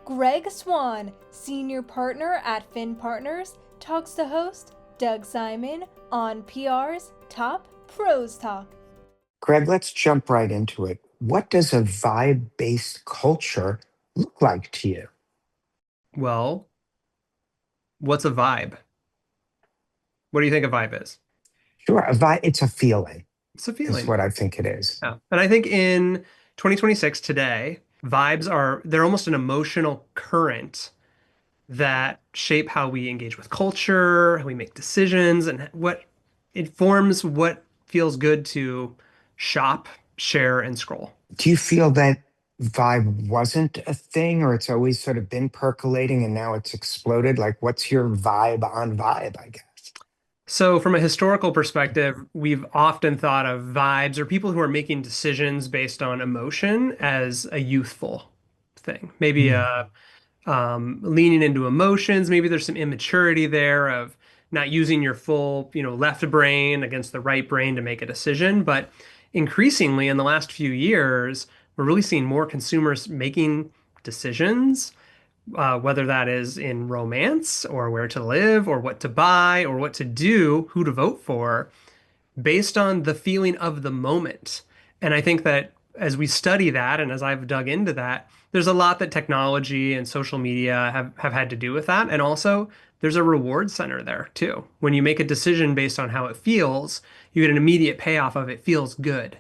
Greg Swan, senior partner at Finn Partners, talks to host Doug Simon on PR's Top Pros Talk. Greg, let's jump right into it. What does a vibe-based culture look like to you? Well, what's a vibe? What do you think a vibe is? Sure, a vibe, it's a feeling, It's a is feeling. what I think it is. Yeah. And I think in 2026 today, they're almost an emotional current that shape how we engage with culture, how we make decisions, and what informs what feels good to shop, share, and scroll. Do you feel that vibe wasn't a thing or it's always sort of been percolating and now it's exploded? Like, what's your vibe on vibe, I guess? So, from a historical perspective, we've often thought of vibes or people who are making decisions based on emotion as a youthful thing. Maybe Hmm. leaning into emotions. Maybe there's some immaturity there of not using your full, left brain against the right brain to make a decision. But increasingly, in the last few years, we're really seeing more consumers making decisions, whether that is in romance or where to live or what to buy or what to do, who to vote for, based on the feeling of the moment. And I think that as we study that and as I've dug into that, there's a lot that technology and social media have had to do with that. And also, there's a reward center there too. When you make a decision based on how it feels, you get an immediate payoff of it feels good.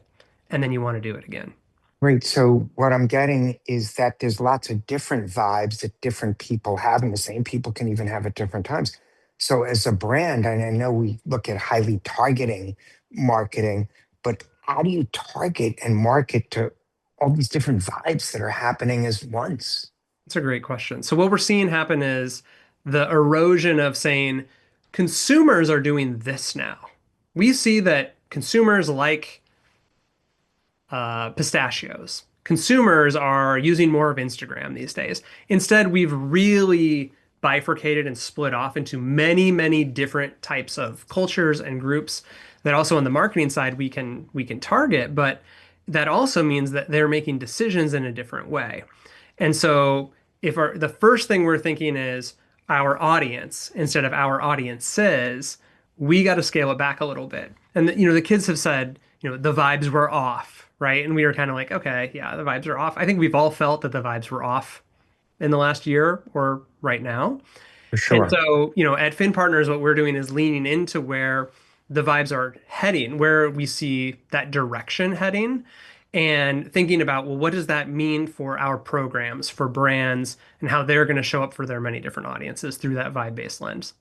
And then you want to do it again. Great. So, what I'm getting is that there's lots of different vibes that different people have, and the same people can even have at different times. So, as a brand, and I know we look at highly targeting marketing, but how do you target and market to all these different vibes that are happening as once? That's a great question. So what we're seeing happen is the erosion of saying consumers are doing this now. We see that consumers like pistachios. Consumers are using more of Instagram these days. Instead, we've really bifurcated and split off into many, many different types of cultures and groups that also on the marketing side we can target, but that also means that they're making decisions in a different way. And so if the first thing we're thinking is our audience instead of our audiences, we got to scale it back a little bit. And the kids have said, the vibes were off, right? And we were kind of like, okay, yeah, the vibes are off. I think we've all felt that the vibes were off in the last year or right now. For And sure. so, at Fin Partners, what we're doing is leaning into where the vibes are heading, where we see that direction heading, and thinking about, well, what does that mean for our programs, for brands, and how they're going to show up for their many different audiences through that vibe-based lens.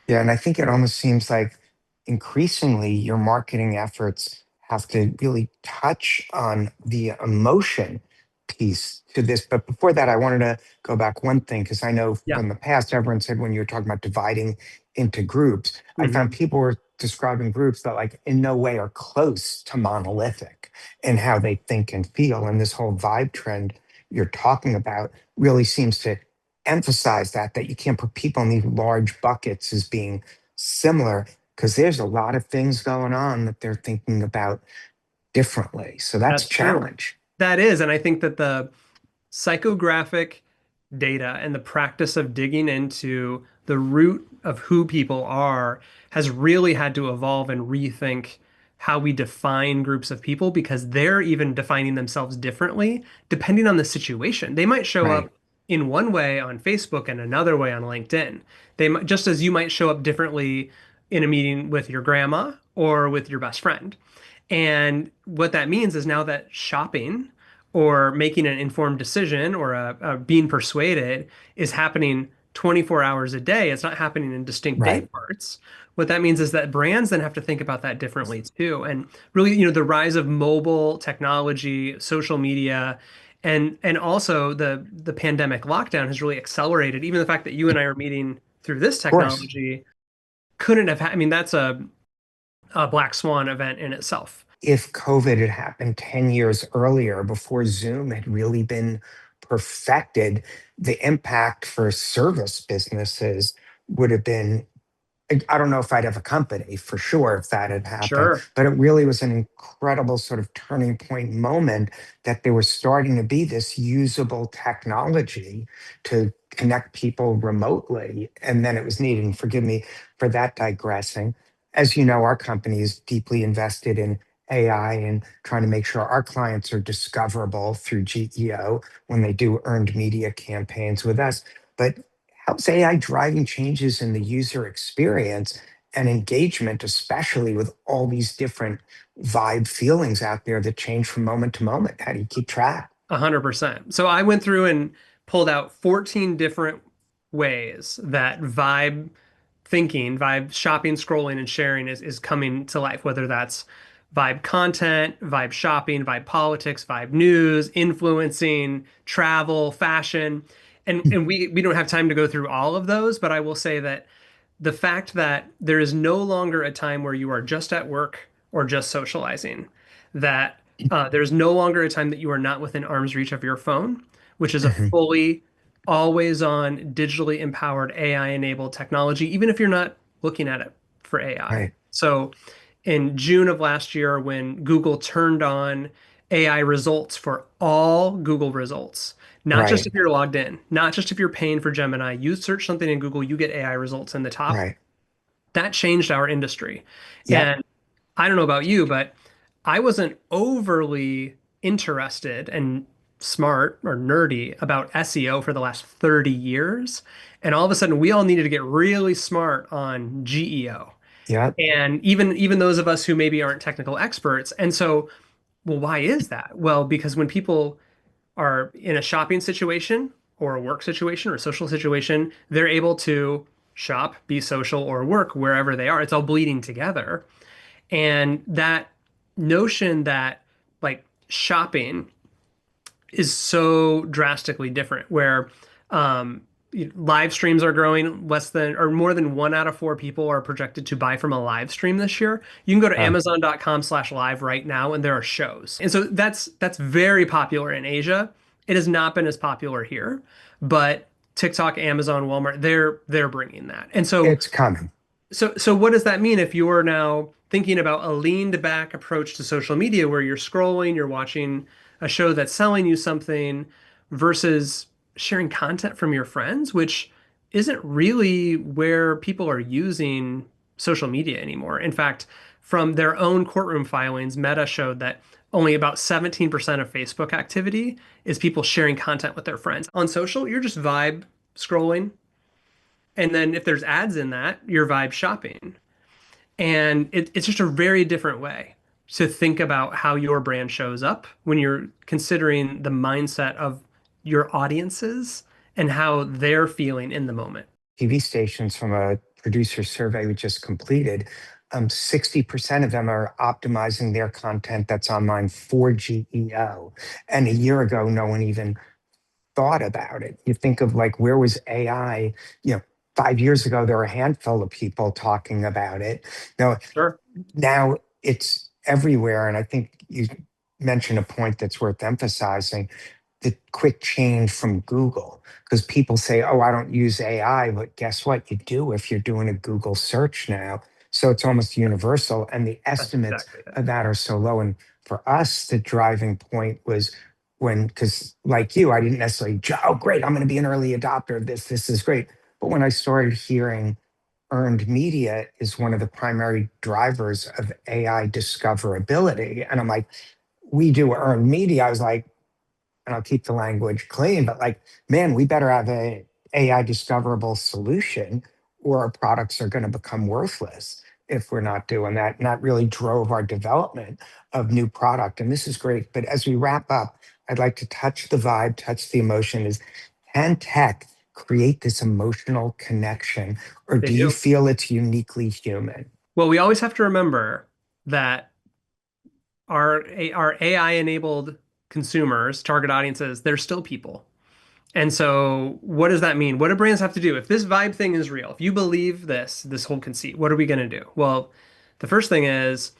Yeah, and I think it almost seems like increasingly your marketing efforts have to really touch on the emotion piece to this. But before that, I wanted to go back one thing because I know Yeah. from the past, everyone said when you were talking about dividing into groups, I found Hmm. people were describing groups that like in no way are close to monolithic in how they think and feel. And this whole vibe trend you're talking about really seems to emphasize that you can't put people in these large buckets as being similar because there's a lot of things going on that they're thinking about differently. So that's a That's true. challenge. That is, and I think that the psychographic data and the practice of digging into the root of who people are has really had to evolve and rethink how we define groups of people because they're even defining themselves differently depending on the situation. They might show Right. up in one way on Facebook and another way on LinkedIn. Just as you might show up differently in a meeting with your grandma or with your best friend. And what that means is now that shopping or making an informed decision or being persuaded is happening 24 hours a day. It's not happening in distinct day Right. parts. What that means is that brands then have to think about that differently too. And really, the rise of mobile technology, social media, and also the pandemic lockdown has really accelerated even the fact that you and I are meeting through this Of course. technology couldn't have I mean, that's a black swan event in itself. If COVID had happened 10 years earlier before Zoom had really been perfected, the impact for service businesses would have been I don't know if I'd have a company for sure if that had happened, Sure. but it really was an incredible sort of turning point moment that there was starting to be this usable technology to connect people remotely. And then it was needed. And forgive me for that digressing. As you know, our company is deeply invested in AI and trying to make sure our clients are discoverable through GEO when they do earned media campaigns with us. But how's AI driving changes in the user experience and engagement, especially with all these different vibe feelings out there that change from moment to moment? How do you keep track? 100%. So I went through and pulled out 14 different ways that vibe thinking, vibe shopping, scrolling, and sharing is coming to life, whether that's vibe content, vibe shopping, vibe politics, vibe news, influencing, travel, fashion. And we don't have time to go through all of those, but I will say that the fact that there is no longer a time where you are just at work or just socializing, that there's no longer a time that you are not within arm's reach of your phone, which is a Mhm. fully always on digitally empowered AI enabled technology, even if you're not looking at it for AI. Right, So in June of last year, when Google turned on AI results for all Google results, not just right, if you're logged in, not just if you're paying for Gemini, you search something in Google, you get AI results in the top. right. That changed our industry. Yep. And I don't know about you, but I wasn't overly interested and smart or nerdy about SEO for the last 30 years. And all of a sudden, we all needed to get really smart on GEO. Yep. And even those of us who maybe aren't technical experts. And so, well, why is that? Well, because when people are in a shopping situation or a work situation or a social situation, they're able to shop, be social, or work wherever they are. It's all bleeding together. And that notion that like shopping is so drastically different, where um, live streams are growing less than or more than 1 out of 4 people are projected to buy from a live stream this year. You can go to Uh, amazon.com/live right now and there are shows. And so that's very popular in Asia. It has not been as popular here, but TikTok, Amazon, Walmart, they're bringing that. And so it's coming. so what does that mean if you are now thinking about a leaned back approach to social media where you're scrolling, you're watching a show that's selling you something versus sharing content from your friends, which isn't really where people are using social media anymore. In fact, from their own courtroom filings, Meta showed that only about 17% of Facebook activity is people sharing content with their friends. On social, you're just vibe scrolling, and then if there's ads in that, you're vibe shopping. And it's just a very different way to think about how your brand shows up when you're considering the mindset of your audiences and how they're feeling in the moment. TV stations from a producer survey we just completed, 60% of them are optimizing their content that's online for GEO. And a year ago, no one even thought about it. You think of like, where was AI? You know, 5 years ago, there were a handful of people talking about it. Now, Sure. now it's everywhere. And I think you mentioned a point that's worth emphasizing, the quick change from Google. Because people say, oh, I don't use AI, but guess what? You do if you're doing a Google search now. So it's almost universal. And the That's estimates exactly it. of that are so low. And for us, the driving point was when, because like you, I didn't necessarily, oh, great, I'm going to be an early adopter of this. This is great. But when I started hearing earned media is one of the primary drivers of AI discoverability, and I'm like, we do earned media. I was like, and I'll keep the language clean, but like, man, we better have a AI discoverable solution or our products are going to become worthless if we're not doing that. And that really drove our development of new product. And this is great. But as we wrap up, I'd like to touch the vibe, touch the emotion is, can tech create this emotional connection or They do you do. feel it's uniquely human? Well, we always have to remember that our AI enabled consumers, target audiences, they're still people. And so, what does that mean? What do brands have to do? If this vibe thing is real, if you believe this whole conceit, what are we going to do? Well, the first thing is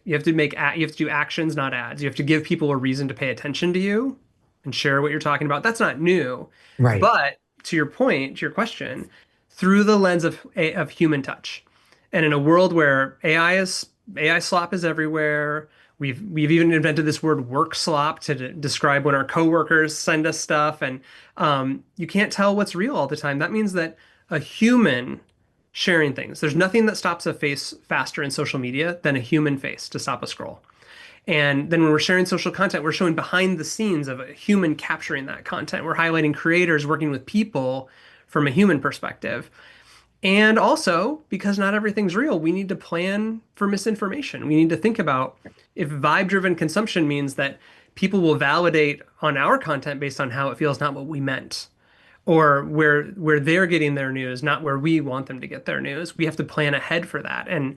you have to do actions, not ads. You have to give people a reason to pay attention to you and share what you're talking about. That's not new. Right. But to your point, to your question, through the lens of human touch. And in a world where AI slop is everywhere, we've even invented this word work slop to describe when our coworkers send us stuff, and you can't tell what's real all the time. That means that a human sharing things. There's nothing that stops a face faster in social media than a human face to stop a scroll. And then when we're sharing social content, we're showing behind the scenes of a human capturing that content. We're highlighting creators working with people from a human perspective. And also, because not everything's real, we need to plan for misinformation. We need to think about if vibe-driven consumption means that people will validate on our content based on how it feels, not what we meant, or where they're getting their news, not where we want them to get their news. We have to plan ahead for that and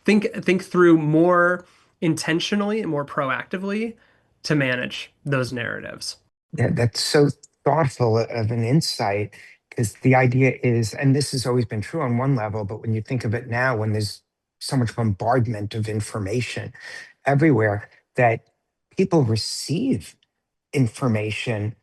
think through more intentionally and more proactively to manage those narratives. Yeah, that's so thoughtful of an insight, because the idea is, and this has always been true on one level, but when you think of it now, when there's so much bombardment of information everywhere, that people receive information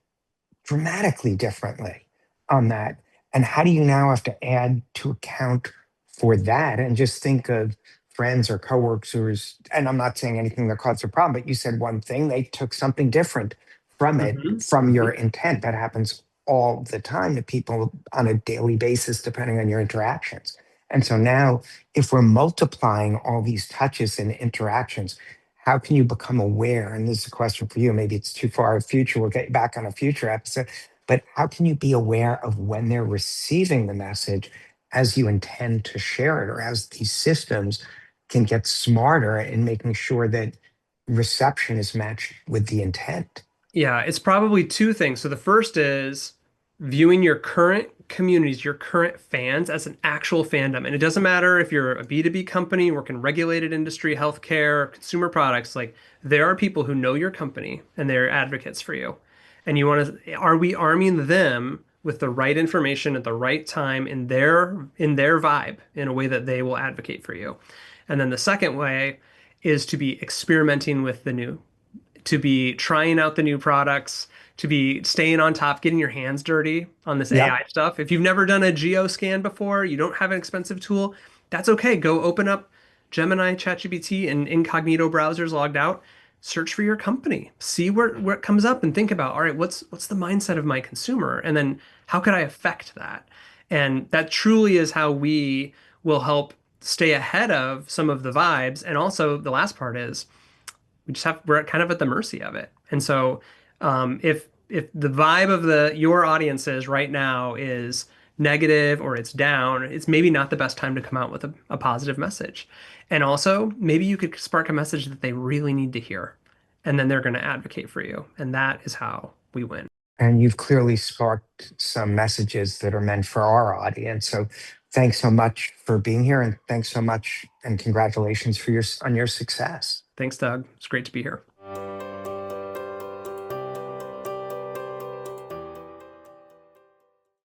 dramatically differently on that. And how do you now have to add to account for that? And just think of friends or coworkers, and I'm not saying anything that caused a problem, but you said one thing, they took something different from it, Mhm. from your intent. That happens all the time to people on a daily basis, depending on your interactions. And so now, if we're multiplying all these touches and interactions, how can you become aware? And this is a question for you. Maybe it's too far in the future. We'll get you back on a future episode. But how can you be aware of when they're receiving the message as you intend to share it, or as these systems can get smarter in making sure that reception is matched with the intent? Yeah, it's probably two things. So the first is viewing your current communities, your current fans as an actual fandom. And it doesn't matter if you're a B2B company, work in regulated industry, healthcare, consumer products, like there are people who know your company and they're advocates for you. And you want to, are we arming them with the right information at the right time in their vibe in a way that they will advocate for you? And then the second way is to be experimenting with the new, to be trying out the new products, to be staying on top, getting your hands dirty on this Yep. AI stuff. If you've never done a geo scan before, you don't have an expensive tool, that's okay. Go open up Gemini, ChatGPT, and incognito browsers logged out. Search for your company, see where it comes up, and think about, all right, what's the mindset of my consumer, and then how could I affect that? And that truly is how we will help stay ahead of some of the vibes. And also, the last part is we're kind of at the mercy of it. And so if the vibe of your audiences right now is negative or it's down, it's maybe not the best time to come out with a positive message. And also, maybe you could spark a message that they really need to hear, and then they're going to advocate for you. And that is how we win. And you've clearly sparked some messages that are meant for our audience. So thanks so much for being here, and thanks so much and congratulations for your on your success. Thanks, Doug. It's great to be here.